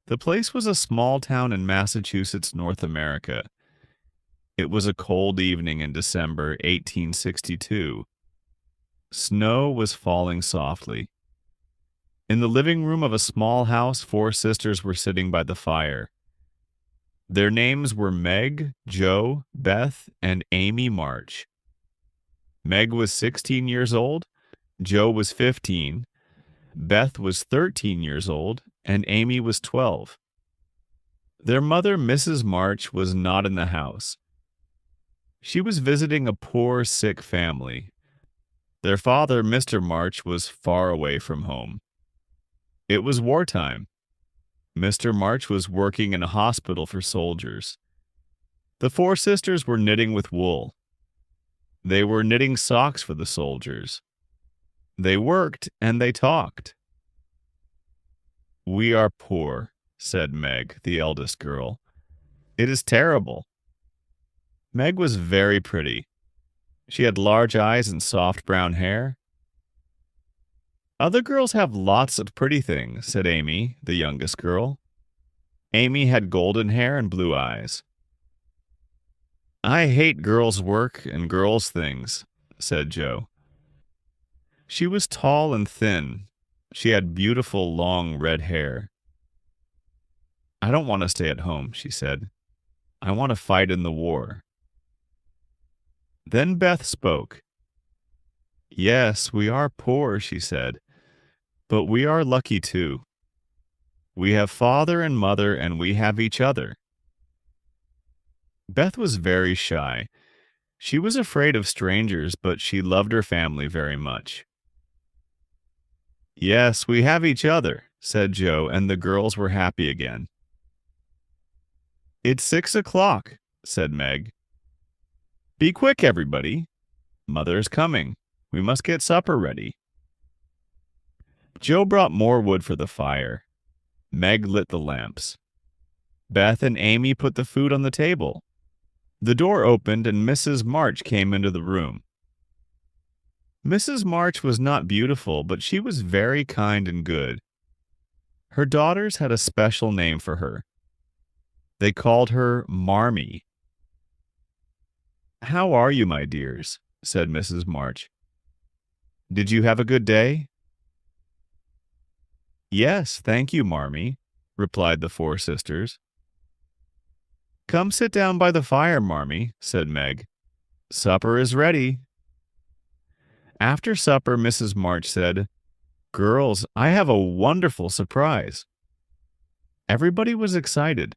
The place was a small town in Massachusetts, North America. It was a cold evening in December 1862. Snow was falling softly. In the living room of a small house, four sisters were sitting by the fire. Their names were Meg, Jo, Beth, and Amy March. Meg was 16 years old, Jo was 15, Beth was 13 years old, and Amy was 12. Their mother, Mrs. March, was not in the house. She was visiting a poor, sick family. Their father, Mr. March, was far away from home. It was wartime. Mr. March was working in a hospital for soldiers. The four sisters were knitting with wool. They were knitting socks for the soldiers. They worked and they talked. "We are poor," said Meg, the eldest girl. "It is terrible." Meg was very pretty. She had large eyes and soft brown hair. "Other girls have lots of pretty things," said Amy, the youngest girl. Amy had golden hair and blue eyes. "I hate girls' work and girls' things," said Jo. She was tall and thin. She had beautiful, long red hair. "I don't want to stay at home," she said. "I want to fight in the war." Then Beth spoke. "Yes, we are poor," she said, "but we are lucky too. We have father and mother, and we have each other." Beth was very shy. She was afraid of strangers, but she loved her family very much. "Yes, we have each other," said Jo, and the girls were happy again. "It's 6 o'clock," said Meg. "Be quick, everybody. Mother is coming. We must get supper ready." Jo brought more wood for the fire. Meg lit the lamps. Beth and Amy put the food on the table. The door opened and Mrs. March came into the room. Mrs. March was not beautiful, but she was very kind and good. Her daughters had a special name for her. They called her Marmee. "How are you, my dears?" said Mrs. March. "Did you have a good day?" "Yes, thank you, Marmee," replied the four sisters. "Come sit down by the fire, Marmee," said Meg. "Supper is ready." After supper, Mrs. March said, "Girls, I have a wonderful surprise." Everybody was excited.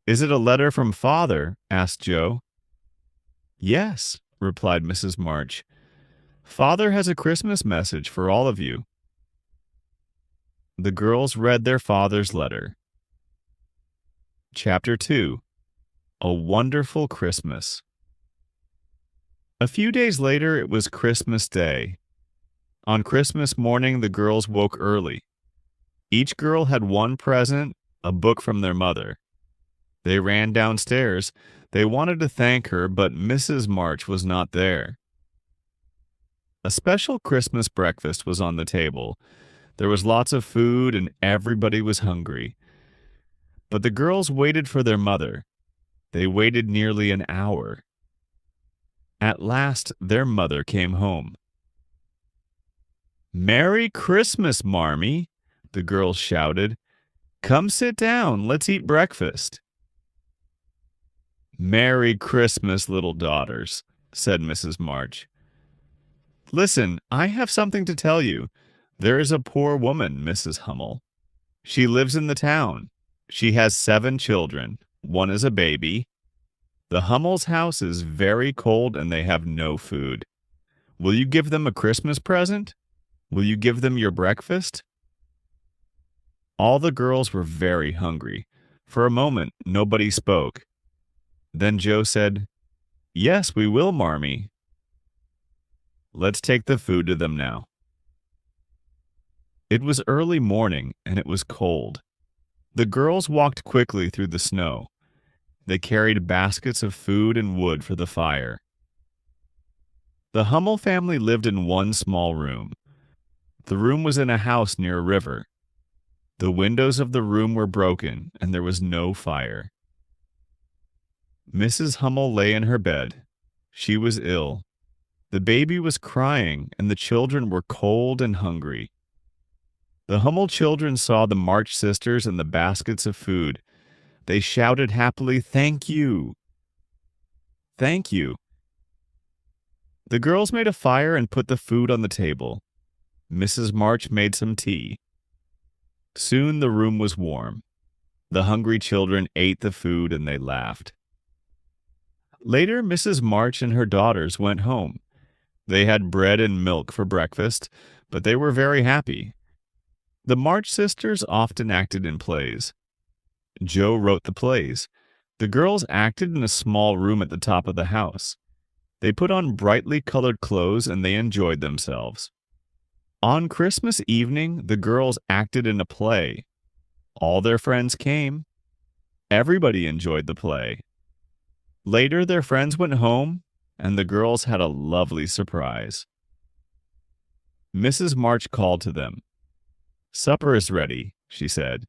"Is it a letter from Father?" asked Jo. "Yes," replied Mrs. March. "Father has a Christmas message for all of you." The girls read their father's letter. Chapter 2. A Wonderful Christmas. A few days later, it was Christmas Day. On Christmas morning, the girls woke early. Each girl had one present, a book from their mother. They ran downstairs. They wanted to thank her, but Mrs. March was not there. A special Christmas breakfast was on the table. There was lots of food, and everybody was hungry. But the girls waited for their mother. They waited nearly an hour. At last, their mother came home. "Merry Christmas, Marmee!" the girls shouted. "Come sit down. Let's eat breakfast." "Merry Christmas, little daughters," said Mrs. March. "Listen, I have something to tell you. There is a poor woman, Mrs. Hummel. She lives in the town. She has 7 children. One is a baby. The Hummel's house is very cold and they have no food. Will you give them a Christmas present? Will you give them your breakfast?" All the girls were very hungry. For a moment, nobody spoke. Then Jo said, "Yes, we will, Marmee." "Let's take the food to them now." It was early morning and it was cold. The girls walked quickly through the snow. They carried baskets of food and wood for the fire. The Hummel family lived in one small room. The room was in a house near a river. The windows of the room were broken, and there was no fire. Mrs. Hummel lay in her bed. She was ill. The baby was crying, and the children were cold and hungry. The Hummel children saw the March sisters and the baskets of food. They shouted happily, "Thank you! Thank you!" The girls made a fire and put the food on the table. Mrs. March made some tea. Soon the room was warm. The hungry children ate the food and they laughed. Later, Mrs. March and her daughters went home. They had bread and milk for breakfast, but they were very happy. The March sisters often acted in plays. Joe wrote the plays. The girls acted in a small room at the top of the house. They put on brightly colored clothes and they enjoyed themselves. On Christmas evening, the girls acted in a play. All their friends came. Everybody enjoyed the play. Later, their friends went home, and the girls had a lovely surprise. Mrs. March called to them. "Supper is ready," she said.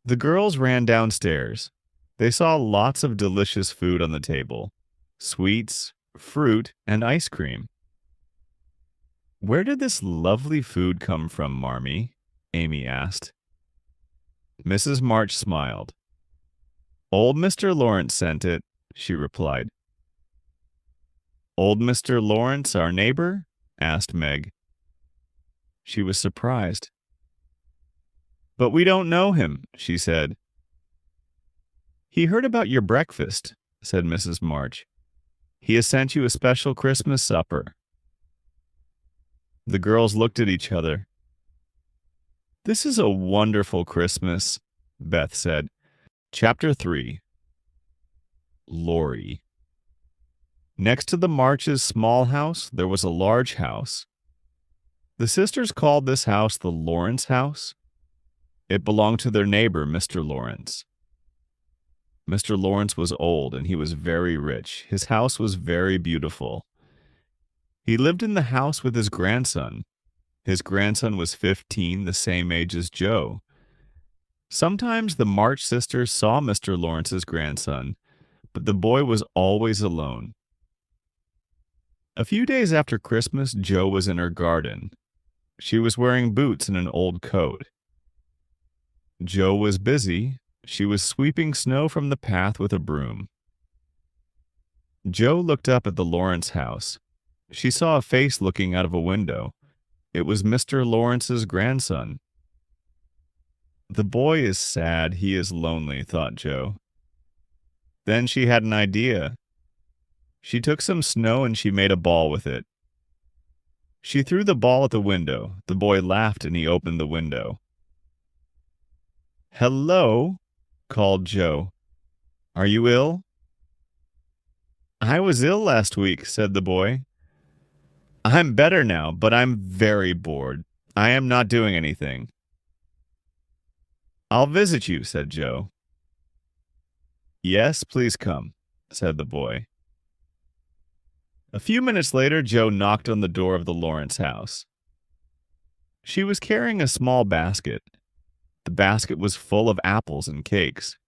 The girls ran downstairs. They saw lots of delicious food on the table: sweets, fruit, and ice cream. "Where did this lovely food come from, Marmee?" Amy asked. Mrs. March smiled. "Old Mr. Lawrence sent it," she replied. "Old Mr. Lawrence, our neighbor?" asked Meg. She was surprised. "But we don't know him," she said. "He heard about your breakfast," said Mrs. March. "He has sent you a special Christmas supper." The girls looked at each other. "This is a wonderful Christmas," Beth said. Chapter 3. Laurie. Next to the Marches' small house, there was a large house. The sisters called this house the Lawrence house. It belonged to their neighbor, Mr. Lawrence. Mr. Lawrence was old and he was very rich. His house was very beautiful. He lived in the house with his grandson. His grandson was 15, the same age as Joe. Sometimes the March sisters saw Mr. Lawrence's grandson, but the boy was always alone. A few days after Christmas, Joe was in her garden. She was wearing boots and an old coat. Joe was busy. She was sweeping snow from the path with a broom. Joe looked up at the Lawrence house. She saw a face looking out of a window. It was Mr. Lawrence's grandson. "The boy is sad. He is lonely," thought Joe. Then she had an idea. She took some snow and she made a ball with it. She threw the ball at the window. The boy laughed and he opened the window. "Hello," called Joe. "Are you ill?" "I was ill last week," said the boy. "I'm better now, but I'm very bored. I am not doing anything." "I'll visit you," said Joe. "Yes, please come," said the boy. A few minutes later, Joe knocked on the door of the Lawrence house. She was carrying a small basket. The basket was full of apples and cakes.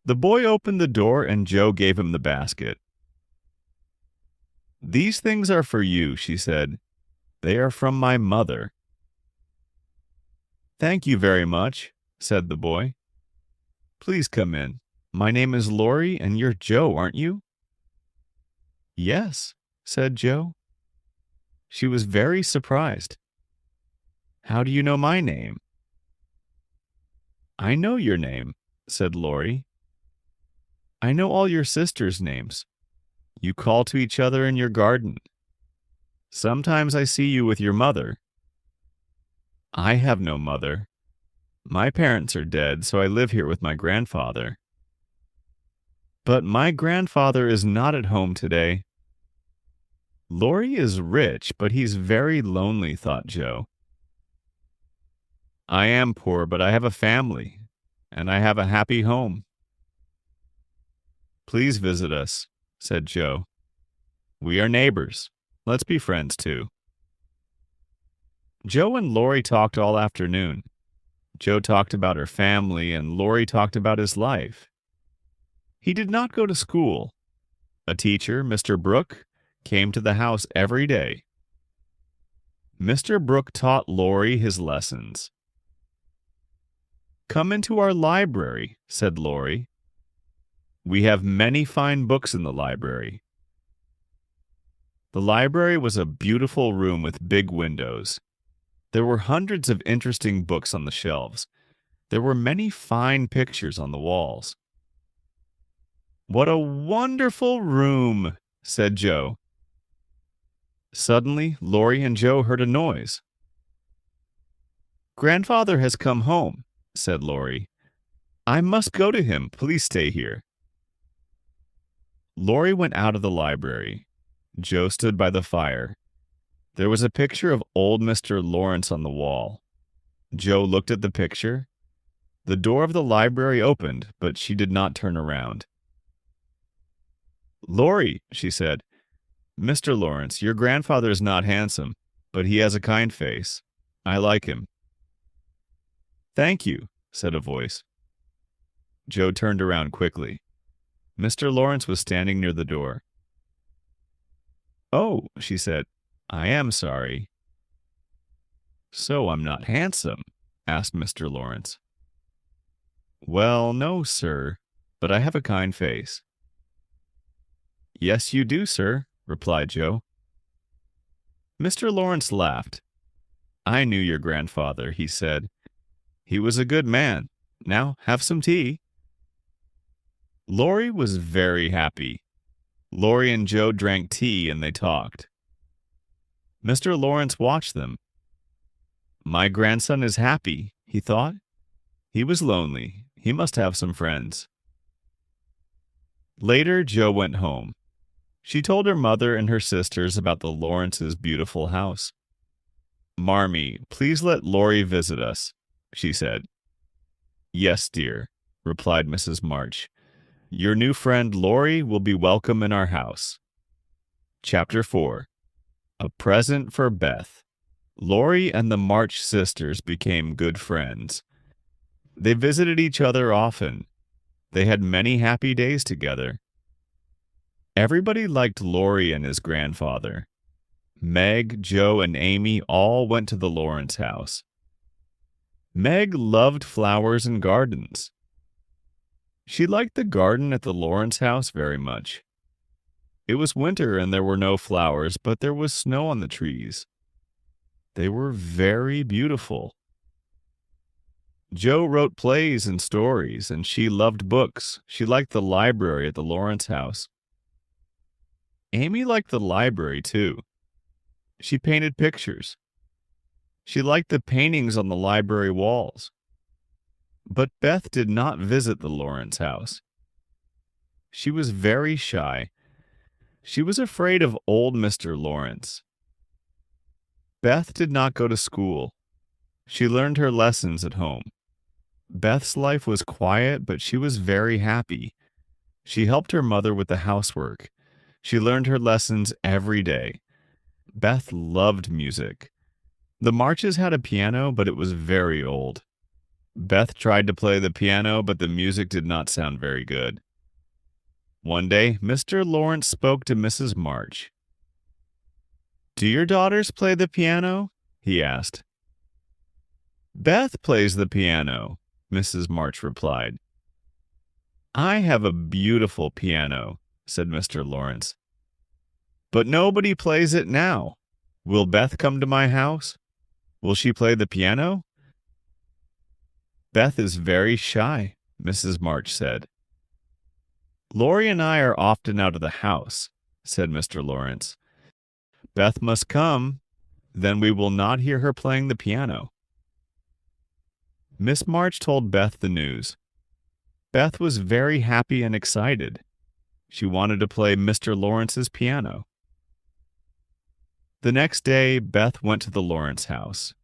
The boy opened the door and Joe gave him the basket. "These things are for you," she said. "They are from my mother." "Thank you very much," said the boy. "Please come in. My name is Laurie, and you're Joe, aren't you?" "Yes," said Joe. She was very surprised. "How do you know my name?" "I know your name," said Laurie. "I know all your sisters' names. You call to each other in your garden. Sometimes I see you with your mother." "I have no mother. My parents are dead, so I live here with my grandfather." "But my grandfather is not at home today." "Laurie is rich, but he's very lonely," thought Joe. "I am poor, but I have a family, and I have a happy home." "Please visit us," said Joe. "We are neighbors. Let's be friends, too." Joe and Laurie talked all afternoon. Jo talked about her family, and Laurie talked about his life. He did not go to school. A teacher, Mr. Brooke, came to the house every day. Mr. Brooke taught Laurie his lessons. "Come into our library," said Laurie. "We have many fine books in the library." The library was a beautiful room with big windows. There were hundreds of interesting books on the shelves. There were many fine pictures on the walls. "What a wonderful room," said Jo. Suddenly, Laurie and Jo heard a noise. "Grandfather has come home," said Laurie. "I must go to him. Please stay here." Laurie went out of the library. Jo stood by the fire. There was a picture of old Mr. Lawrence on the wall. Jo looked at the picture. The door of the library opened, but she did not turn around. "Laurie," she said, "Mr. Lawrence, your grandfather is not handsome, but he has a kind face. I like him." "Thank you," said a voice. Jo turned around quickly. Mr. Lawrence was standing near the door. "Oh," she said, "I am sorry." "So I'm not handsome?" asked Mr. Lawrence. "Well, no, sir, but I have a kind face." "Yes, you do, sir," replied Jo. Mr. Lawrence laughed. "I knew your grandfather," he said. "He was a good man. Now have some tea." Laurie was very happy. Laurie and Jo drank tea and they talked. Mr. Lawrence watched them. "My grandson is happy," he thought. "He was lonely. He must have some friends." Later, Jo went home. She told her mother and her sisters about the Lawrences' beautiful house. "Marmee, please let Laurie visit us," she said. "Yes, dear," replied Mrs. March. "Your new friend Laurie will be welcome in our house." Chapter 4. A Present for Beth. Laurie and the March sisters became good friends. They visited each other often. They had many happy days together. Everybody liked Laurie and his grandfather. Meg, Jo, and Amy all went to the Lawrence house. Meg loved flowers and gardens. She liked the garden at the Lawrence house very much. It was winter and there were no flowers, but there was snow on the trees. They were very beautiful. Jo wrote plays and stories, and she loved books. She liked the library at the Lawrence house. Amy liked the library, too. She painted pictures. She liked the paintings on the library walls. But Beth did not visit the Lawrence house. She was very shy. She was afraid of old Mr. Lawrence. Beth did not go to school. She learned her lessons at home. Beth's life was quiet, but she was very happy. She helped her mother with the housework. She learned her lessons every day. Beth loved music. The Marches had a piano, but it was very old. Beth tried to play the piano, but the music did not sound very good. One day, Mr. Lawrence spoke to Mrs. March. "Do your daughters play the piano?" he asked. "Beth plays the piano," Mrs. March replied. "I have a beautiful piano," said Mr. Lawrence. "But nobody plays it now. Will Beth come to my house? Will she play the piano?" "Beth is very shy," Mrs. March said. "Laurie and I are often out of the house," said Mr. Lawrence. "Beth must come, then we will not hear her playing the piano." Miss March told Beth the news. Beth was very happy and excited. She wanted to play Mr. Lawrence's piano. The next day, Beth went to the Lawrence house.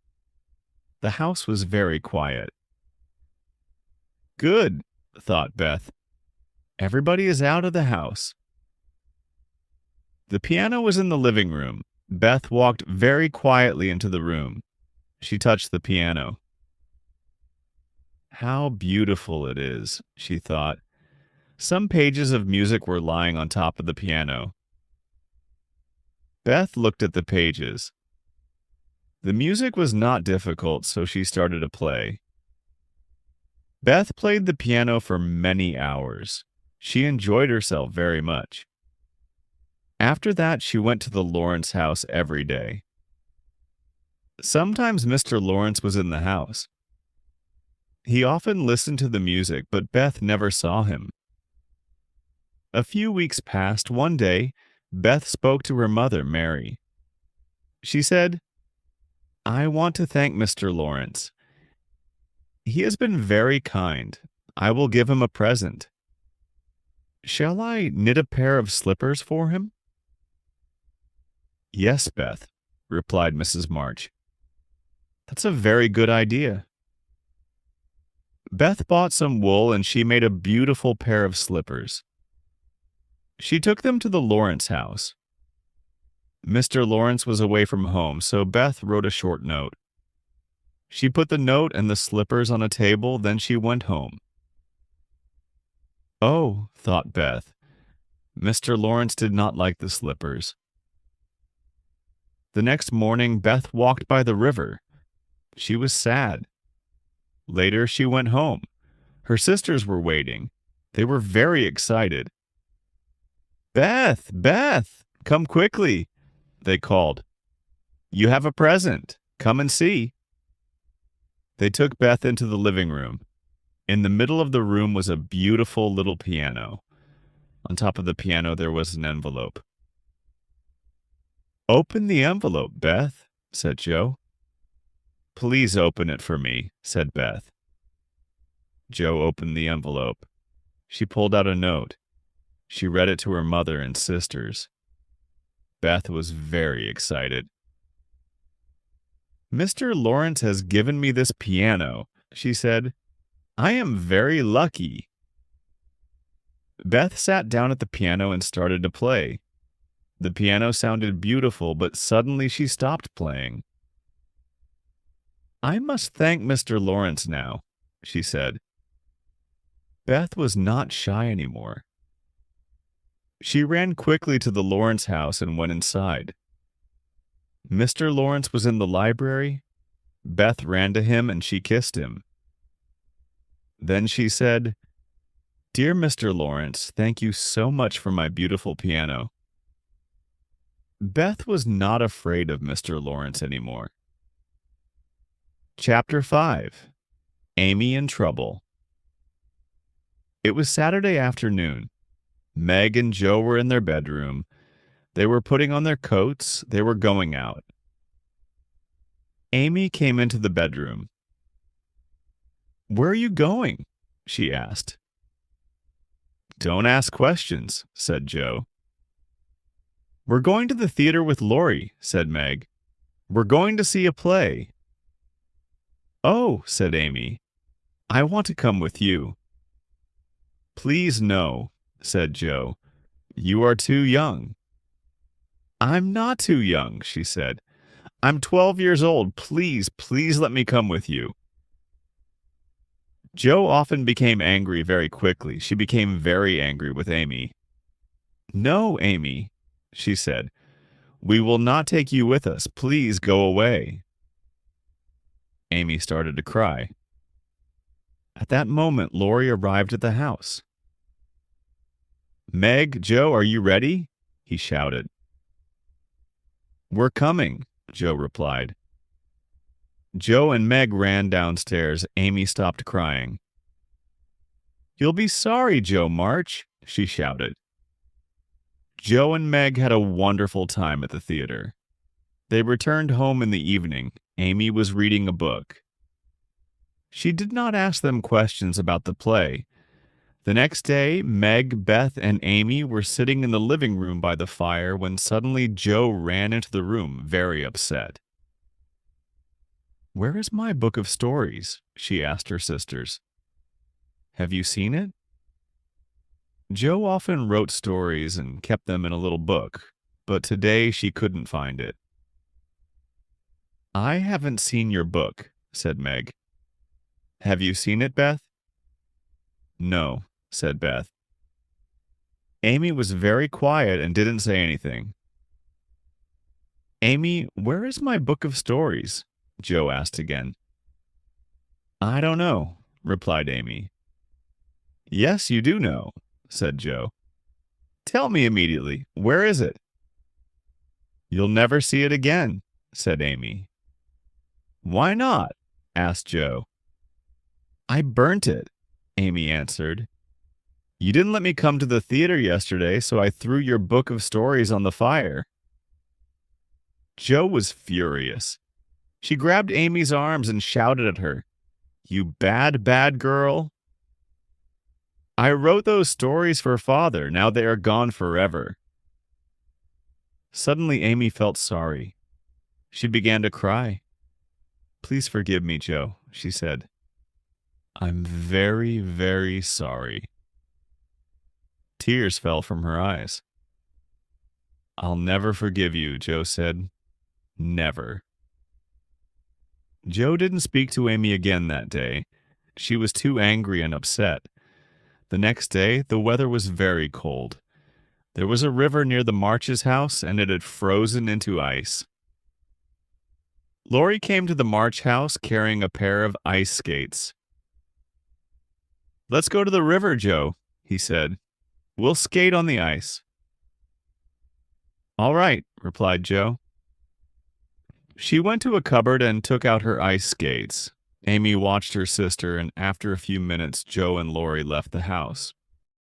The house was very quiet. "Good," thought Beth. "Everybody is out of the house." The piano was in the living room. Beth walked very quietly into the room. She touched the piano. How beautiful it is, she thought. Some pages of music were lying on top of the piano. Beth looked at the pages. The music was not difficult, so she started to play. Beth played the piano for many hours. She enjoyed herself very much. After that, she went to the Lawrence house every day. Sometimes Mr. Lawrence was in the house. He often listened to the music, but Beth never saw him. A few weeks passed. One day, Beth spoke to her mother, Mary. She said, "I want to thank Mr. Lawrence. He has been very kind. I will give him a present. Shall I knit a pair of slippers for him?" "Yes, Beth," replied Mrs. March. "That's a very good idea." Beth bought some wool and she made a beautiful pair of slippers. She took them to the Lawrence house. Mr. Lawrence was away from home, so Beth wrote a short note. She put the note and the slippers on a table, then she went home. Oh, thought Beth, Mr. Lawrence did not like the slippers. The next morning, Beth walked by the river. She was sad. Later, she went home. Her sisters were waiting. They were very excited. "Beth, Beth, come quickly," they called. "You have a present. Come and see." They took Beth into the living room. In the middle of the room was a beautiful little piano. On top of the piano, there was an envelope. "Open the envelope, Beth," said Joe. "Please open it for me," said Beth. Joe opened the envelope. She pulled out a note. She read it to her mother and sisters. Beth was very excited. "Mr. Lawrence has given me this piano," she said. "I am very lucky." Beth sat down at the piano and started to play. The piano sounded beautiful, but suddenly she stopped playing. "I must thank Mr. Lawrence now," she said. Beth was not shy anymore. She ran quickly to the Lawrence house and went inside. Mr. Lawrence was in the library. Beth ran to him and she kissed him. Then she said, "Dear Mr. Lawrence, thank you so much for my beautiful piano." Beth was not afraid of Mr. Lawrence anymore. Chapter 5. Amy in Trouble. It was Saturday afternoon. Meg and Joe were in their bedroom. They were putting on their coats. They were going out. Amy came into the bedroom. "Where are you going?" she asked. "Don't ask questions," said Joe. "We're going to the theater with Laurie," said Meg. "We're going to see a play." "Oh," said Amy, "I want to come with you." "Please no," said Joe. "You are too young." "I'm not too young," she said. "I'm 12 years old. Please, please let me come with you." Joe often became angry very quickly. She became very angry with Amy. "No, Amy," she said. "We will not take you with us. Please go away." Amy started to cry. At that moment, Laurie arrived at the house. "Meg, Joe, are you ready?" he shouted. "We're coming," Joe replied. Joe and Meg ran downstairs. Amy stopped crying. "You'll be sorry, Joe March," she shouted. Joe and Meg had a wonderful time at the theater. They returned home in the evening. Amy was reading a book. She did not ask them questions about the play. The next day, Meg, Beth, and Amy were sitting in the living room by the fire when suddenly Joe ran into the room, very upset. "Where is my book of stories?" she asked her sisters. "Have you seen it?" Joe often wrote stories and kept them in a little book, but today she couldn't find it. "I haven't seen your book," said Meg. Have you seen it, Beth? No, said Beth. Amy was very quiet and didn't say anything. Amy, where is my book of stories? Joe asked again. I don't know, replied Amy. Yes, you do know, said Joe. Tell me immediately, where is it? You'll never see it again, said Amy. Why not? Asked Joe. I burnt it, Amy answered. You didn't let me come to the theater yesterday, so I threw your book of stories on the fire. Joe was furious. She grabbed Amy's arms and shouted at her, You bad, bad girl. I wrote those stories for Father. Now they are gone forever. Suddenly Amy felt sorry. She began to cry. Please forgive me, Joe, she said. I'm very, very sorry. Tears fell from her eyes. I'll never forgive you, Joe said. Never. Joe didn't speak to Amy again that day. She was too angry and upset. The next day, the weather was very cold. There was a river near the March's house, and it had frozen into ice. Laurie came to the March house carrying a pair of ice skates. Let's go to the river, Joe, he said. We'll skate on the ice. All right, replied Joe. She went to a cupboard and took out her ice skates. Amy watched her sister, and after a few minutes, Joe and Laurie left the house.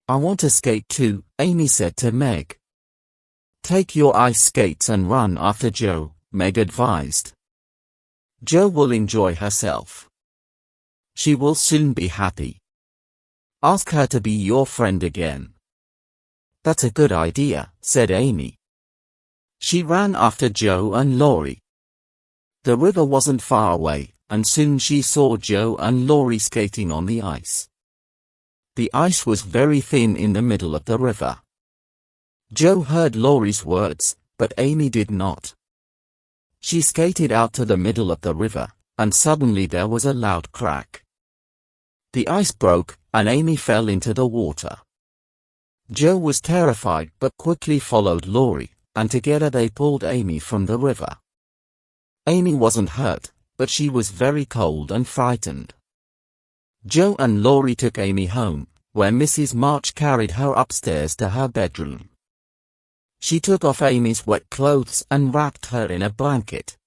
I want to skate too, Amy said to Meg. Take your ice skates and run after Joe, Meg advised. Joe will enjoy herself. She will soon be happy. Ask her to be your friend again. That's a good idea, said Amy. She ran after Joe and Laurie. The river wasn't far away, and soon she saw Joe and Laurie skating on the ice. The ice was very thin in the middle of the river. Joe heard Laurie's words, but Amy did not. She skated out to the middle of the river, and suddenly there was a loud crack. The ice broke, and Amy fell into the water. Joe was terrified but quickly followed Laurie, and together they pulled Amy from the river. Amy wasn't hurt, but she was very cold and frightened. Joe and Laurie took Amy home, where Mrs. March carried her upstairs to her bedroom. She took off Amy's wet clothes and wrapped her in a blanket.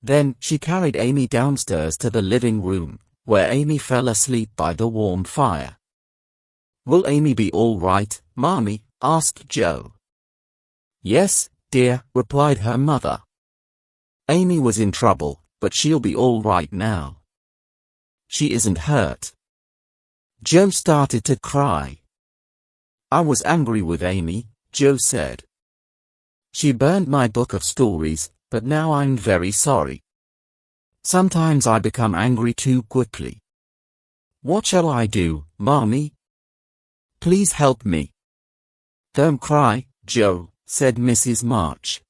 Then she carried Amy downstairs to the living room, where Amy fell asleep by the warm fire. Will Amy be all right, Marmee? Asked Joe. Yes, dear, replied her mother. Amy was in trouble, but she'll be all right now. She isn't hurt. Joe started to cry. I was angry with Amy, Joe said. She burned my book of stories, but now I'm very sorry. Sometimes I become angry too quickly. What shall I do, Marmee? Please help me. Don't cry, Joe, said Mrs. March.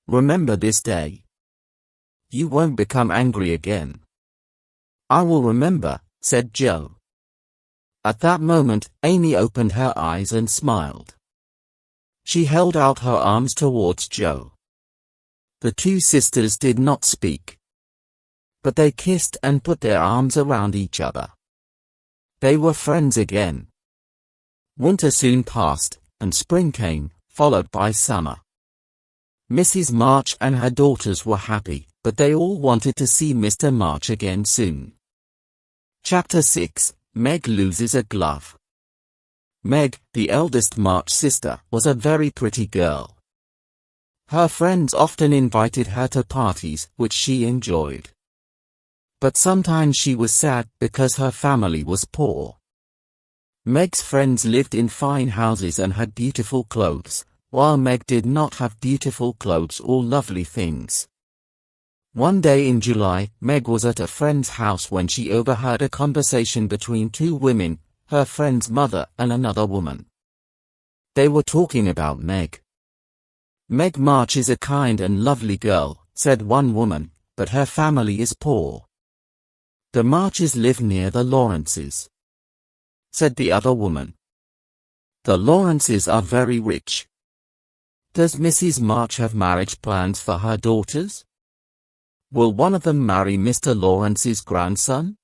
Remember this day. You won't become angry again. I will remember, said Joe. At that moment, Amy opened her eyes and smiled. She held out her arms towards Joe. The two sisters did not speak, but they kissed and put their arms around each other. They were friends again. Winter soon passed, and spring came, followed by summer. Mrs. March and her daughters were happy, but they all wanted to see Mr. March again soon. Chapter 6, Meg loses a glove. Meg, the eldest March sister, was a very pretty girl. Her friends often invited her to parties, which she enjoyed. But sometimes she was sad because her family was poor. Meg's friends lived in fine houses and had beautiful clothes, while Meg did not have beautiful clothes or lovely things. One day in July, Meg was at a friend's house when she overheard a conversation between two women, her friend's mother and another woman. They were talking about Meg. Meg March is a kind and lovely girl, said one woman, but her family is poor. The Marches live near the Lawrences, said the other woman. The Lawrences are very rich. Does Mrs. March have marriage plans for her daughters? Will one of them marry Mr. Lawrence's grandson?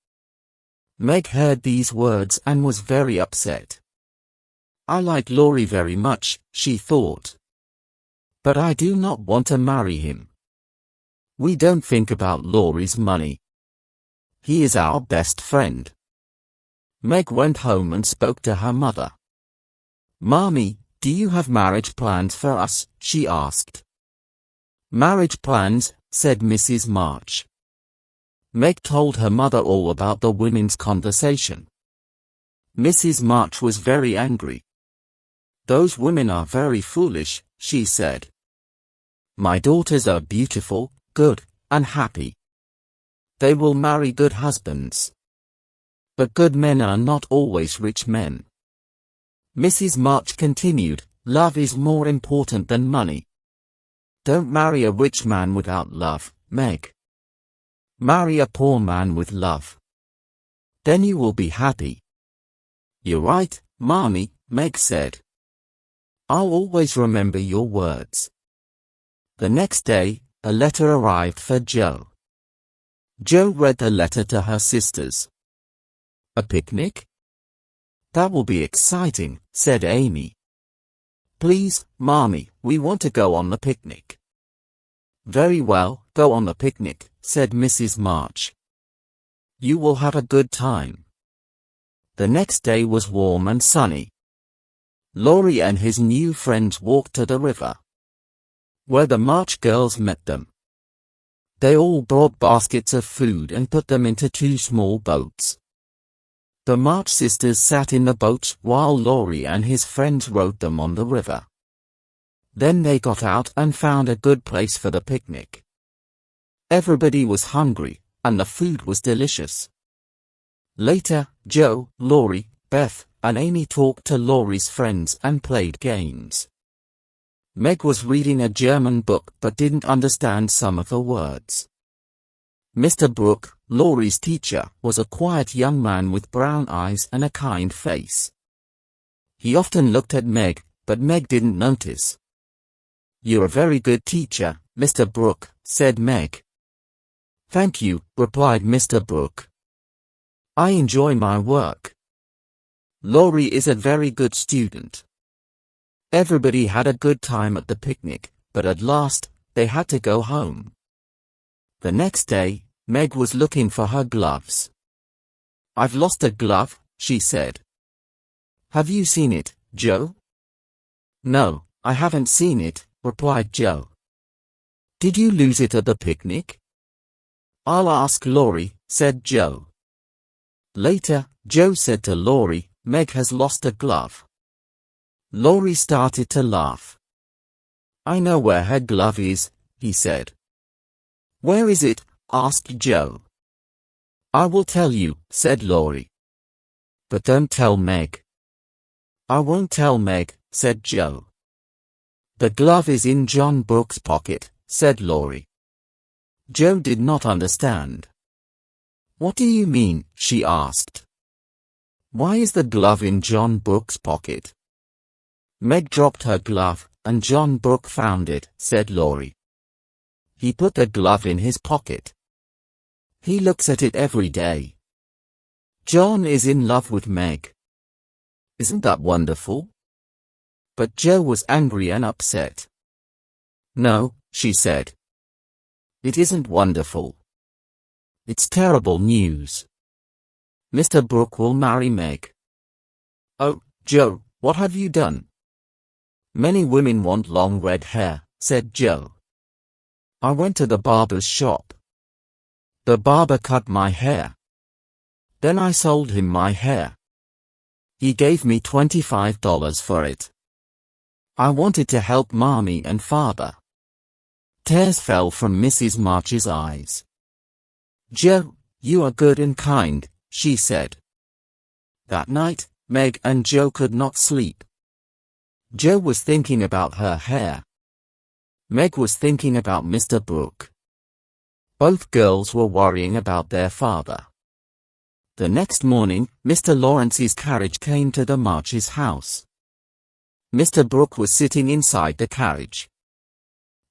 Meg heard these words and was very upset. I like Laurie very much, she thought. But I do not want to marry him. We don't think about Laurie's money. He is our best friend. Meg went home and spoke to her mother. Marmee, do you have marriage plans for us? She asked. Marriage plans, said Mrs. March. Meg told her mother all about the women's conversation. Mrs. March was very angry. Those women are very foolish, she said. My daughters are beautiful, good, and happy. They will marry good husbands. But good men are not always rich men. Mrs. March continued, love is more important than money. Don't marry a rich man without love, Meg. Marry a poor man with love. Then you will be happy. You're right, Marmee, Meg said. I'll always remember your words. The next day, a letter arrived for Jo. Jo read the letter to her sisters. A picnic? That will be exciting, said Amy. Please, Marmee, we want to go on the picnic. Very well, go on the picnic, said Mrs. March. You will have a good time. The next day was warm and sunny. Laurie and his new friends walked to the river, where the March girls met them. They all brought baskets of food and put them into 2 small boats. The March sisters sat in the boats while Laurie and his friends rowed them on the river. Then they got out and found a good place for the picnic. Everybody was hungry, and the food was delicious. Later, Jo, Laurie, Beth, and Amy talked to Laurie's friends and played games. Meg was reading a German book but didn't understand some of the words. Mr. Brooke, Laurie's teacher, was a quiet young man with brown eyes and a kind face. He often looked at Meg, but Meg didn't notice. You're a very good teacher, Mr. Brooke, said Meg. Thank you, replied Mr. Brooke. I enjoy my work. Laurie is a very good student. Everybody had a good time at the picnic, but at last, they had to go home. The next day, Meg was looking for her gloves. I've lost a glove, she said. Have you seen it, Jo? No, I haven't seen it, replied Jo. Did you lose it at the picnic? I'll ask Laurie, said Jo. Later, Jo said to Laurie, Meg has lost a glove. Laurie started to laugh. I know where her glove is, he said. Where is it? Asked Jo. I will tell you, said Laurie. But don't tell Meg. I won't tell Meg, said Jo. The glove is in John Brooke's pocket, said Laurie. Jo did not understand. What do you mean? She asked. Why is the glove in John Brooke's pocket? Meg dropped her glove, and John Brooke found it, said Laurie. He put the glove in his pocket. He looks at it every day. John is in love with Meg. Isn't that wonderful? But Jo was angry and upset. No, she said. It isn't wonderful. It's terrible news. Mr. Brooke will marry Meg. Oh, Jo, what have you done? Many women want long red hair, said Jo. I went to the barber's shop. The barber cut my hair. Then I sold him my hair. He gave me $25 for it. I wanted to help Marmee and Father. Tears fell from Mrs. March's eyes. Jo, you are good and kind, she said. That night, Meg and Jo could not sleep. Jo was thinking about her hair. Meg was thinking about Mr. Brooke. Both girls were worrying about their father. The next morning, Mr. Lawrence's carriage came to the Marches' house. Mr. Brooke was sitting inside the carriage.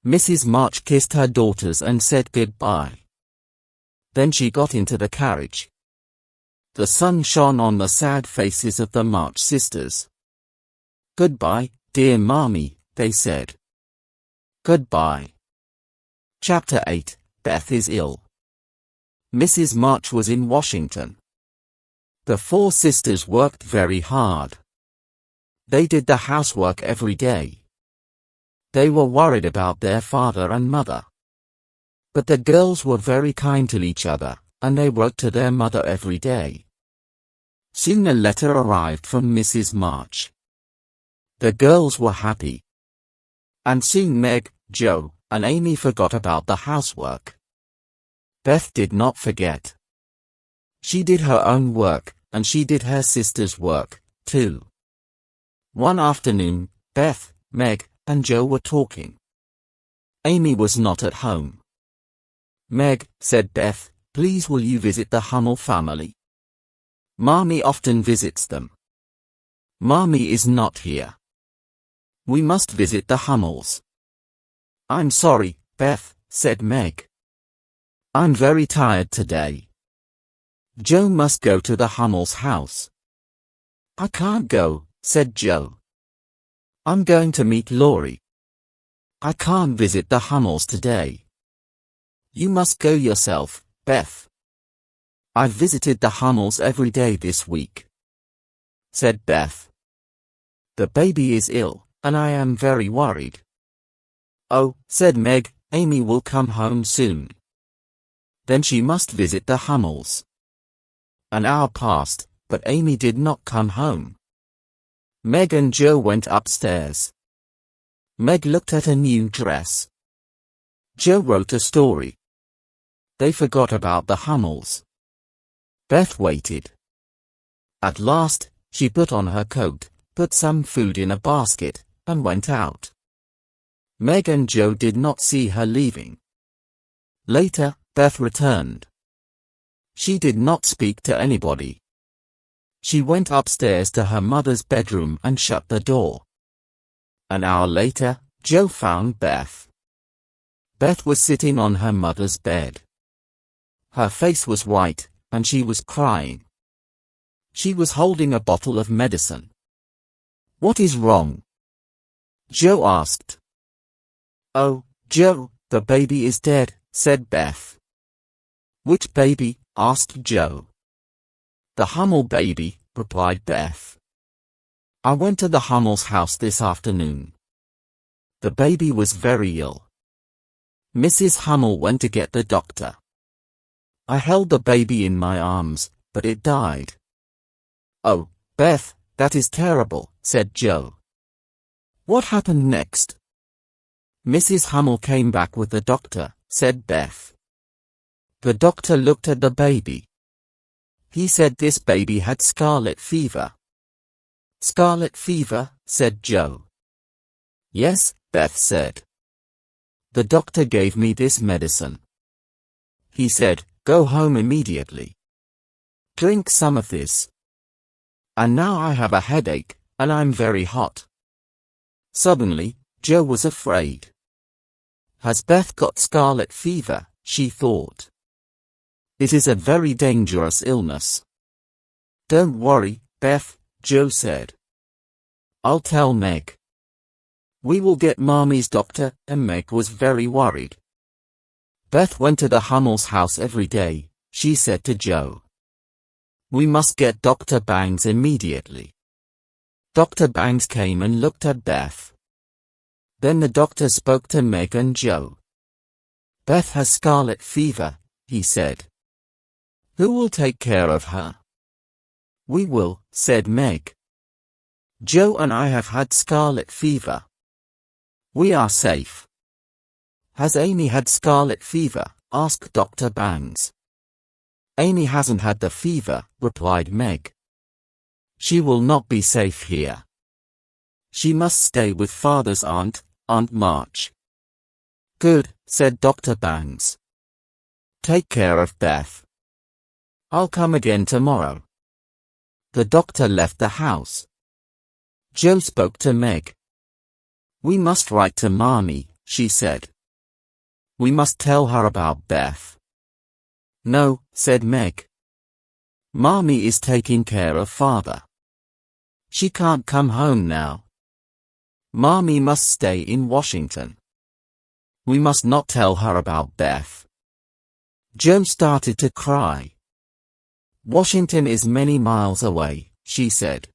Mrs. March kissed her daughters and said goodbye. Then she got into the carriage. The sun shone on the sad faces of the March sisters. "Goodbye, dear Marmee," they said. "Goodbye." Chapter 8. Beth is ill. Mrs. March was in Washington. The four sisters worked very hard. They did the housework every day. They were worried about their father and mother. But the girls were very kind to each other, and they wrote to their mother every day. Soon a letter arrived from Mrs. March. The girls were happy. And soon Meg, Joe, and Amy forgot about the housework. Beth did not forget. She did her own work, and she did her sister's work, too. One afternoon, Beth, Meg, and Joe were talking. Amy was not at home. "Meg," said Beth, "please will you visit the Hummel family? Marmee often visits them. Marmee is not here. We must visit the Hummels." "I'm sorry, Beth," said Meg. "I'm very tired today. Joe must go to the Hummel's house." "I can't go," said Joe. "I'm going to meet Laurie. I can't visit the Hummels today." "You must go yourself, Beth." "I've visited the Hummels every day this week," said Beth. "The baby is ill, and I am very worried." "Oh," said Meg, "Amy will come home soon. Then she must visit the Hummels." An hour passed, but Amy did not come home. Meg and Joe went upstairs. Meg looked at a new dress. Joe wrote a story. They forgot about the Hummels. Beth waited. At last, she put on her coat, put some food in a basket, and went out. Meg and Joe did not see her leaving. Later, Beth returned. She did not speak to anybody. She went upstairs to her mother's bedroom and shut the door. An hour later, Joe found Beth. Beth was sitting on her mother's bed. Her face was white, and she was crying. She was holding a bottle of medicine. "What is wrong?" Joe asked. "Oh, Joe, the baby is dead," said Beth. "Which baby?" asked Joe. "The Hummel baby," replied Beth. "I went to the Hummel's house this afternoon. The baby was very ill. Mrs. Hummel went to get the doctor. I held the baby in my arms, but it died." "Oh, Beth, that is terrible," said Joe. "What happened next?" "Mrs. Hummel came back with the doctor," said Beth. "The doctor looked at the baby. He said this baby had scarlet fever." "Scarlet fever?" said Joe. "Yes," Beth said. "The doctor gave me this medicine. He said, go home immediately. Drink some of this. And now I have a headache, and I'm very hot." Suddenly, Joe was afraid. "Has Beth got scarlet fever?" she thought. "It is a very dangerous illness." "Don't worry, Beth," Joe said. "I'll tell Meg. We will get Marmee's doctor," and Meg was very worried. Beth went to the Hummel's house every day. She said to Joe, "We must get Dr. Bangs immediately." Dr. Bangs came and looked at Beth. Then the doctor spoke to Meg and Joe. "Beth has scarlet fever," he said. "Who will take care of her?" "We will," said Meg. "Joe and I have had scarlet fever. We are safe." "Has Amy had scarlet fever?" asked Dr. Bangs. "Amy hasn't had the fever," replied Meg. "She will not be safe here. She must stay with Father's aunt, Aunt March." "Good," said Dr. Bangs. "Take care of Beth." I'll come again tomorrow. The doctor left the house. Joe spoke to Meg. We must write to Marmee, she said. We must tell her about Beth. No, said Meg. Marmee is taking care of father. She can't come home now. Marmee must stay in Washington. We must not tell her about Beth. Joe started to cry. Washington is many miles away, she said.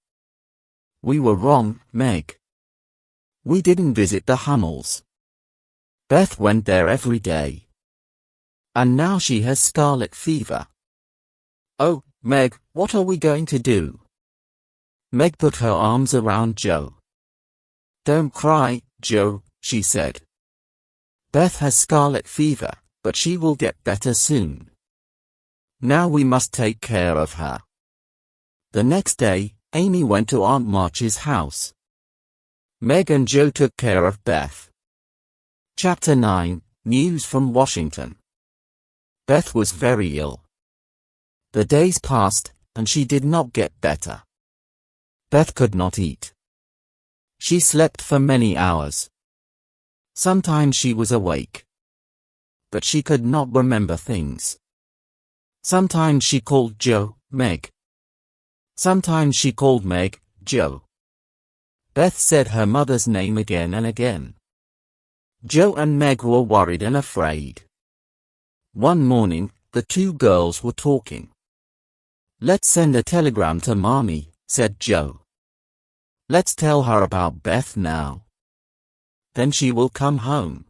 We were wrong, Meg. We didn't visit the Hummels. Beth went there every day. And now she has scarlet fever. Oh, Meg, what are we going to do? Meg put her arms around Joe. Don't cry, Joe, she said. Beth has scarlet fever, but she will get better soon. Now we must take care of her. The next day, Amy went to Aunt March's house. Meg and Joe took care of Beth. Chapter 9, News from Washington. Beth was very ill. The days passed, and she did not get better. Beth could not eat. She slept for many hours. Sometimes she was awake. But she could not remember things. Sometimes she called Joe, Meg. Sometimes she called Meg, Joe. Beth said her mother's name again and again. Joe and Meg were worried and afraid. One morning, the two girls were talking. Let's send a telegram to Marmee, said Joe. Let's tell her about Beth now. Then she will come home.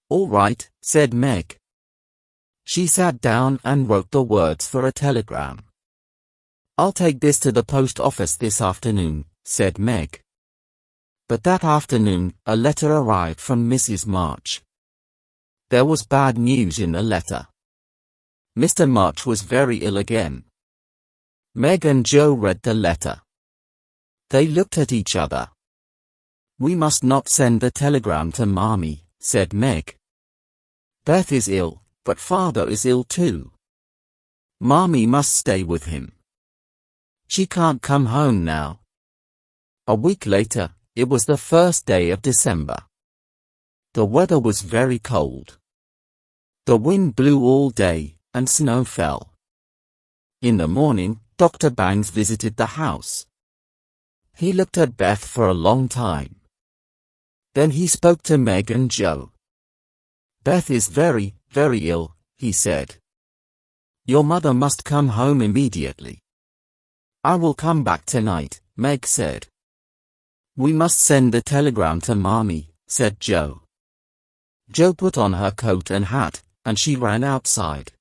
All right, said Meg. She sat down and wrote the words for a telegram. I'll take this to the post office this afternoon, said Meg. But that afternoon, a letter arrived from Mrs. March. There was bad news in the letter. Mr. March was very ill again. Meg and Joe read the letter. They looked at each other. We must not send the telegram to Marmee, said Meg. Beth is ill, but father is ill too. Marmee must stay with him. She can't come home now. A week later, it was the first day of December. The weather was very cold. The wind blew all day, and snow fell. In the morning, Dr. Bangs visited the house. He looked at Beth for a long time. Then he spoke to Meg and Joe. Beth is very, very ill, he said. Your mother must come home immediately. I will come back tonight, Meg said. We must send the telegram to Marmee, said Joe. Joe put on her coat and hat, and she ran outside.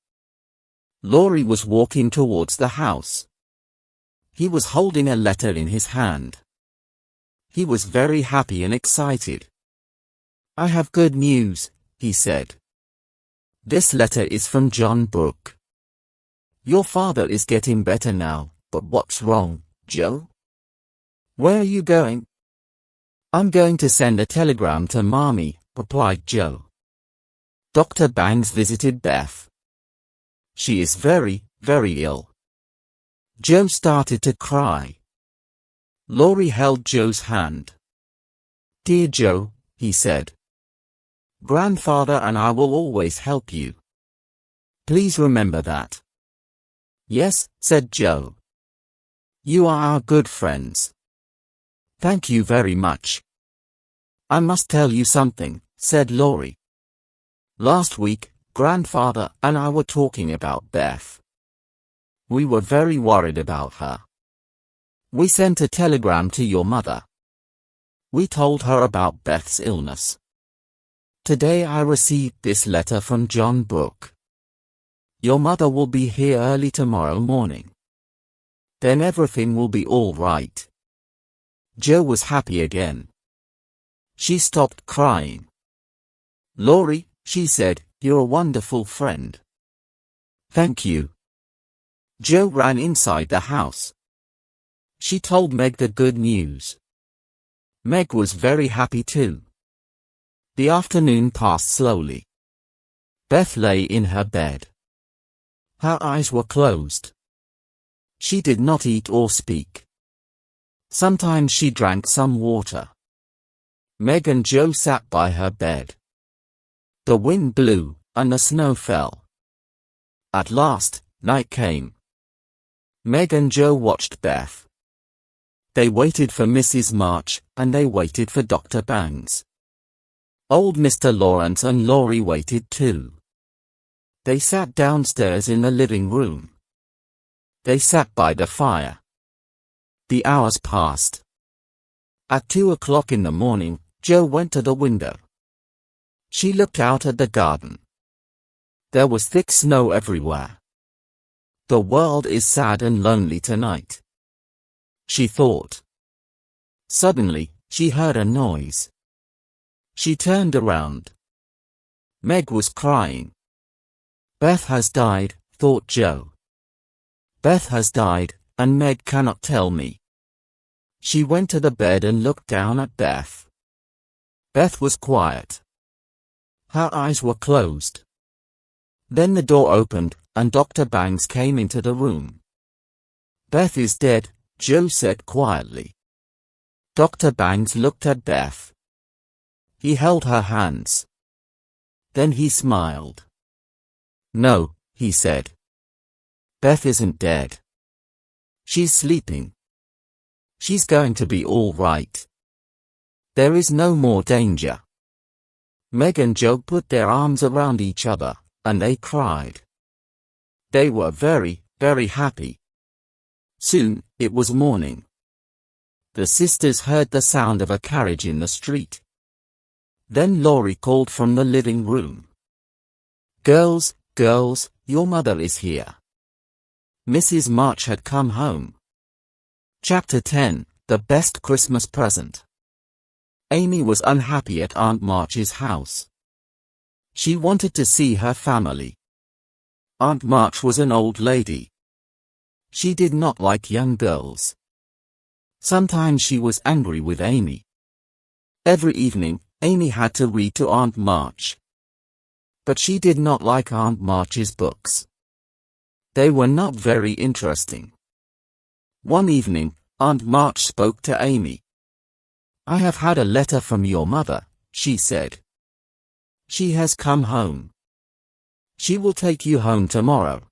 Laurie was walking towards the house. He was holding a letter in his hand. He was very happy and excited. I have good news, he said. This letter is from John Brooke. Your father is getting better now, but what's wrong, Joe? Where are you going? I'm going to send a telegram to Marmee, replied Joe. Dr. Bangs visited Beth. She is very, very ill. Joe started to cry. Laurie held Joe's hand. Dear Joe, he said. Grandfather and I will always help you. Please remember that. Yes, said Joe. You are our good friends. Thank you very much. I must tell you something, said Laurie. Last week, Grandfather and I were talking about Beth. We were very worried about her. We sent a telegram to your mother. We told her about Beth's illness. Today I received this letter from John Brooke. Your mother will be here early tomorrow morning. Then everything will be all right. Joe was happy again. She stopped crying. Laurie, she said, you're a wonderful friend. Thank you. Joe ran inside the house. She told Meg the good news. Meg was very happy too. The afternoon passed slowly. Beth lay in her bed. Her eyes were closed. She did not eat or speak. Sometimes she drank some water. Meg and Joe sat by her bed. The wind blew, and the snow fell. At last, night came. Meg and Joe watched Beth. They waited for Mrs. March, and they waited for Dr. Bangs. Old Mr. Lawrence and Laurie waited too. They sat downstairs in the living room. They sat by the fire. The hours passed. At 2 o'clock in the morning, Joe went to the window. She looked out at the garden. There was thick snow everywhere. The world is sad and lonely tonight, she thought. Suddenly, she heard a noise. She turned around. Meg was crying. Beth has died, thought Joe. Beth has died, and Meg cannot tell me. She went to the bed and looked down at Beth. Beth was quiet. Her eyes were closed. Then the door opened, and Dr. Bangs came into the room. Beth is dead, Joe said quietly. Dr. Bangs looked at Beth. He held her hands. Then he smiled. No, he said. Beth isn't dead. She's sleeping. She's going to be all right. There is no more danger. Meg and Joe put their arms around each other, and they cried. They were very, very happy. Soon, it was morning. The sisters heard the sound of a carriage in the street. Then Laurie called from the living room. Girls, girls, your mother is here. Mrs. March had come home. Chapter 10, The Best Christmas Present. Amy was unhappy at Aunt March's house. She wanted to see her family. Aunt March was an old lady. She did not like young girls. Sometimes she was angry with Amy. Every evening, Amy had to read to Aunt March. But she did not like Aunt March's books. They were not very interesting. One evening, Aunt March spoke to Amy. I have had a letter from your mother, she said. She has come home. She will take you home tomorrow.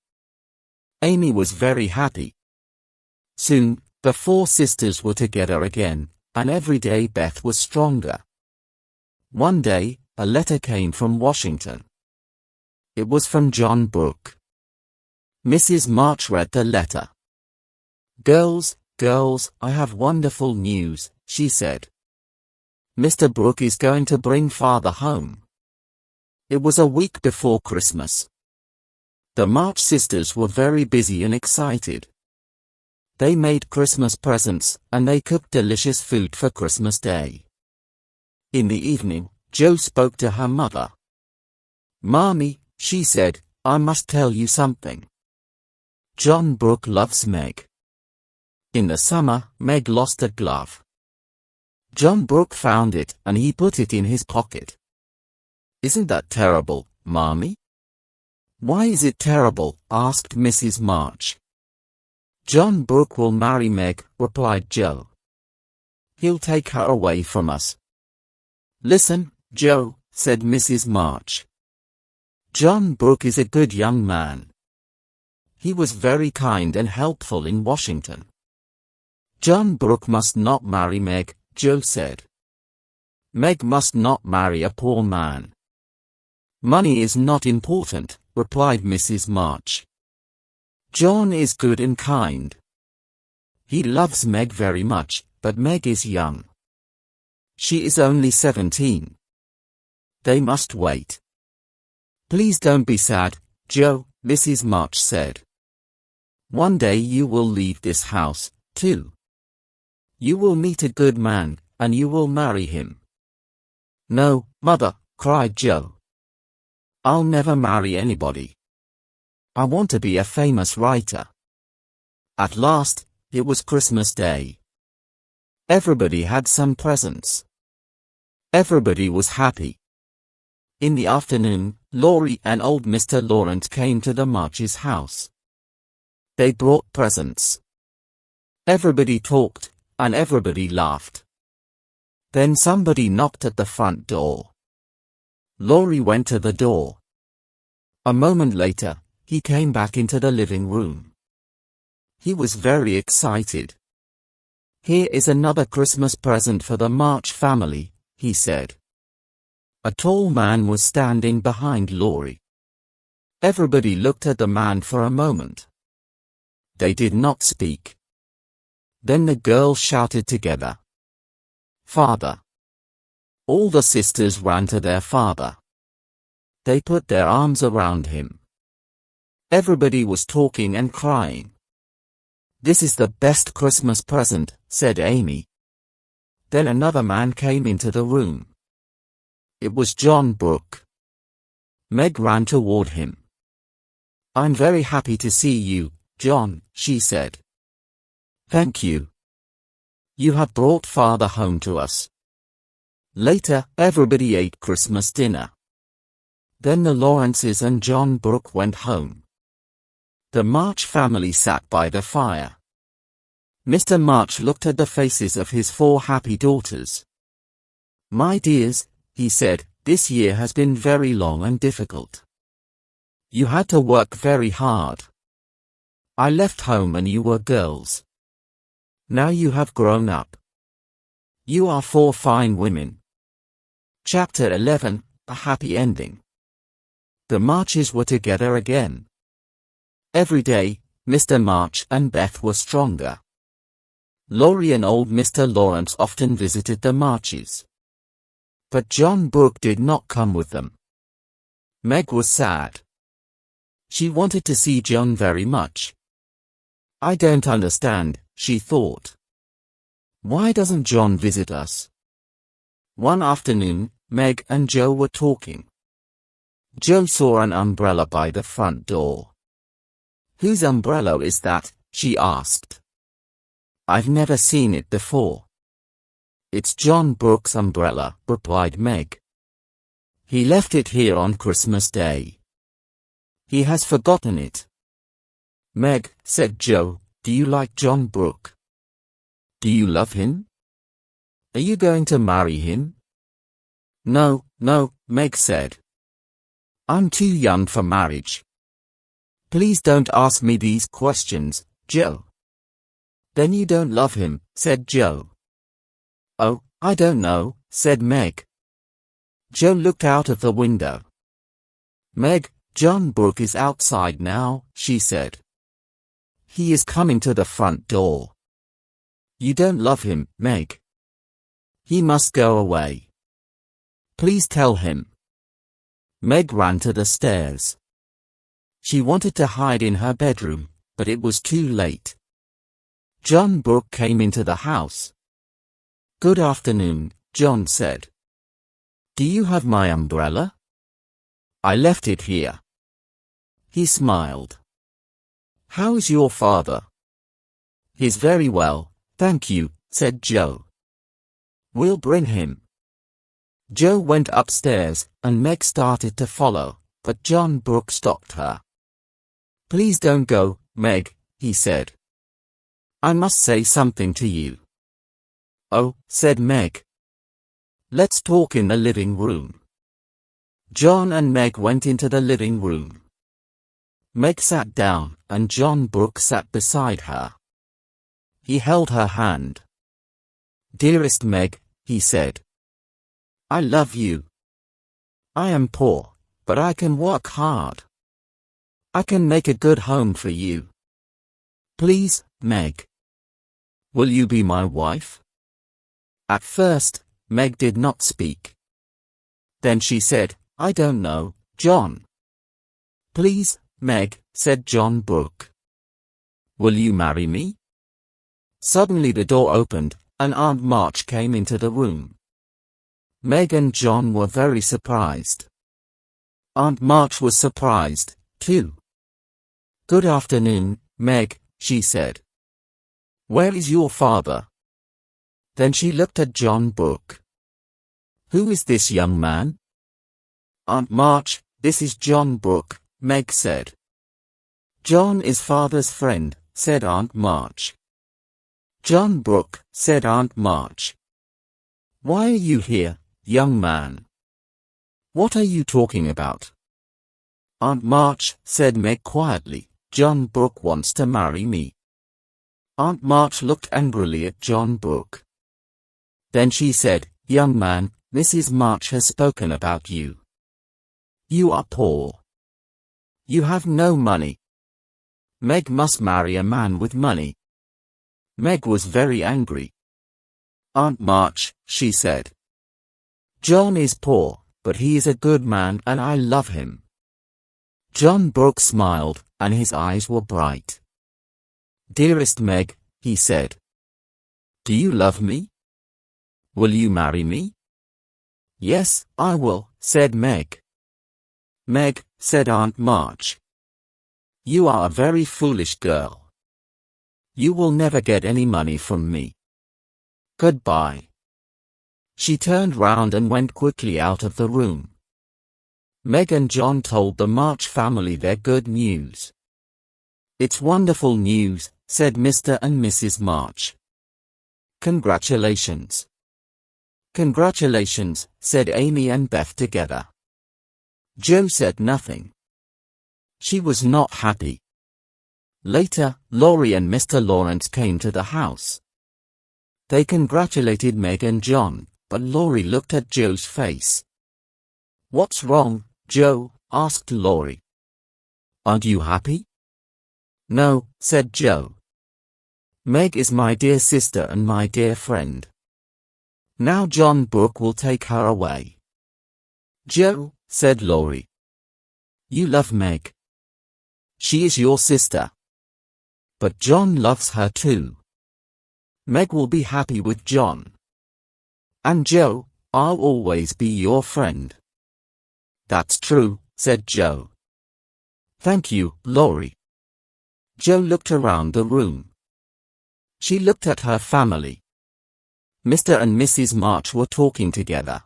Amy was very happy. Soon, the four sisters were together again, and every day Beth was stronger. One day, a letter came from Washington. It was from John Brooke. Mrs. March read the letter. Girls, girls, I have wonderful news, she said. Mr. Brooke is going to bring father home. It was a week before Christmas. The March sisters were very busy and excited. They made Christmas presents, and they cooked delicious food for Christmas Day. In the evening, Jo spoke to her mother. Marmee, she said, I must tell you something. John Brooke loves Meg. In the summer, Meg lost a glove. John Brooke found it, and he put it in his pocket. Isn't that terrible, Marmee? Why is it terrible? Asked Mrs. March. John Brooke will marry Meg, replied Jo. He'll take her away from us. Listen, Jo, said Mrs. March. John Brooke is a good young man. He was very kind and helpful in Washington. John Brooke must not marry Meg, Jo said. Meg must not marry a poor man. Money is not important, replied Mrs. March. John is good and kind. He loves Meg very much, but Meg is young. She is only 17. They must wait. Please don't be sad, Jo, Mrs. March said. One day you will leave this house, too. You will meet a good man, and you will marry him. No, Mother, cried Jo. I'll never marry anybody. I want to be a famous writer. At last, it was Christmas Day. Everybody had some presents. Everybody was happy. In the afternoon, Laurie and old Mr. Laurent came to the Marches' house. They brought presents. Everybody talked, and everybody laughed. Then somebody knocked at the front door. Laurie went to the door. A moment later, he came back into the living room. He was very excited. "Here is another Christmas present for the March family," he said. A tall man was standing behind Laurie. Everybody looked at the man for a moment. They did not speak. Then the girls shouted together, "Father!" All the sisters ran to their father. They put their arms around him. Everybody was talking and crying. "This is the best Christmas present," said Amy. Then another man came into the room. It was John Brooke. Meg ran toward him. "I'm very happy to see you, John," she said. "Thank you. You have brought Father home to us." Later, everybody ate Christmas dinner. Then the Lawrences and John Brooke went home. The March family sat by the fire. Mr. March looked at the faces of his 4 happy daughters. "My dears," he said, "this year has been very long and difficult. You had to work very hard. I left home and you were girls. Now you have grown up. You are 4 fine women." Chapter 11, A Happy Ending. The Marches were together again. Every day, Mr. March and Beth were stronger. Laurie and old Mr. Laurent often visited the Marches. But John Brooke did not come with them. Meg was sad. She wanted to see John very much. "I don't understand," she thought. "Why doesn't John visit us?" One afternoon, Meg and Joe were talking. Joe saw an umbrella by the front door. "Whose umbrella is that?" she asked. "I've never seen it before." "It's John Brooke's umbrella," replied Meg. "He left it here on Christmas Day. He has forgotten it." "Meg," said Joe, "do you like John Brooke? Do you love him? Are you going to marry him?" No, Meg said. "I'm too young for marriage." "Please don't ask me these questions, Joe." "Then you don't love him," said Joe. "Oh, I don't know," said Meg. Joe looked out of the window. "Meg, John Brooke is outside now," she said. "He is coming to the front door. You don't love him, Meg. He must go away. Please tell him." Meg ran to the stairs. She wanted to hide in her bedroom, but it was too late. John Brooke came into the house. "Good afternoon," John said. "Do you have my umbrella?" "I left it here." He smiled. "How is your father?" "He's very well, thank you," said Joe. "We'll bring him." Joe went upstairs, and Meg started to follow, but John Brooke stopped her. "Please don't go, Meg," he said. "I must say something to you." "Oh," said Meg. "Let's talk in the living room." John and Meg went into the living room. Meg sat down, and John Brooke sat beside her. He held her hand. "Dearest Meg," he said. "I love you. I am poor, but I can work hard. I can make a good home for you. Please, Meg. Will you be my wife?" At first, Meg did not speak. Then she said, "I don't know, John." "Please, Meg," said John Brooke. "Will you marry me?" Suddenly the door opened, and Aunt March came into the room. Meg and John were very surprised. Aunt March was surprised, too. "Good afternoon, Meg," she said. "Where is your father?" Then she looked at John Brooke. "Who is this young man?" Aunt March, this is John Brooke, Meg said. John is father's friend, said Aunt March. John Brooke, said Aunt March. Why are you here, young man? What are you talking about? Aunt March, said Meg quietly, John Brooke wants to marry me. Aunt March looked angrily at John Brooke. Then she said, young man, Mrs. March has spoken about you. You are poor. You have no money. Meg must marry a man with money. Meg was very angry. Aunt March, she said. John is poor, but he is a good man and I love him. John Brooke smiled, and his eyes were bright. Dearest Meg, he said. Do you love me? Will you marry me? Yes, I will, said Meg. Meg, said Aunt March. You are a very foolish girl. You will never get any money from me. Goodbye. She turned round and went quickly out of the room. Meg and John told the March family their good news. It's wonderful news, said Mr. and Mrs. March. Congratulations. Congratulations, said Amy and Beth together. Jo said nothing. She was not happy. Later, Laurie and Mr. Lawrence came to the house. They congratulated Meg and John, but Laurie looked at Jo's face. What's wrong, Jo? asked Laurie. Aren't you happy? No, said Jo. Meg is my dear sister and my dear friend. Now John Brooke will take her away. Jo, said Laurie. You love Meg. She is your sister. But John loves her too. Meg will be happy with John. And Jo, I'll always be your friend. That's true, said Jo. Thank you, Laurie. Jo looked around the room. She looked at her family. Mr. and Mrs. March were talking together.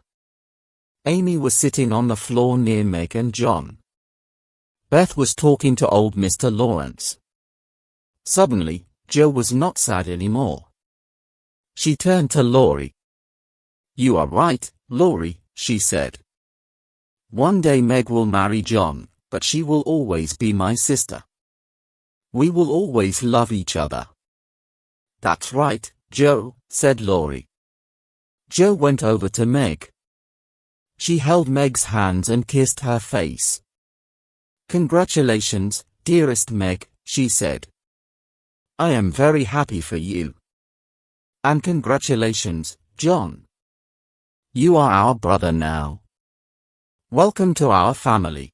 Amy was sitting on the floor near Meg and John. Beth was talking to old Mr. Lawrence. Suddenly, Jo was not sad anymore. She turned to Laurie. You are right, Laurie, she said. One day Meg will marry John, but she will always be my sister. We will always love each other. That's right, Jo, said Laurie. Jo went over to Meg. She held Meg's hands and kissed her face. Congratulations, dearest Meg, she said. I am very happy for you. And congratulations, John. You are our brother now. Welcome to our family.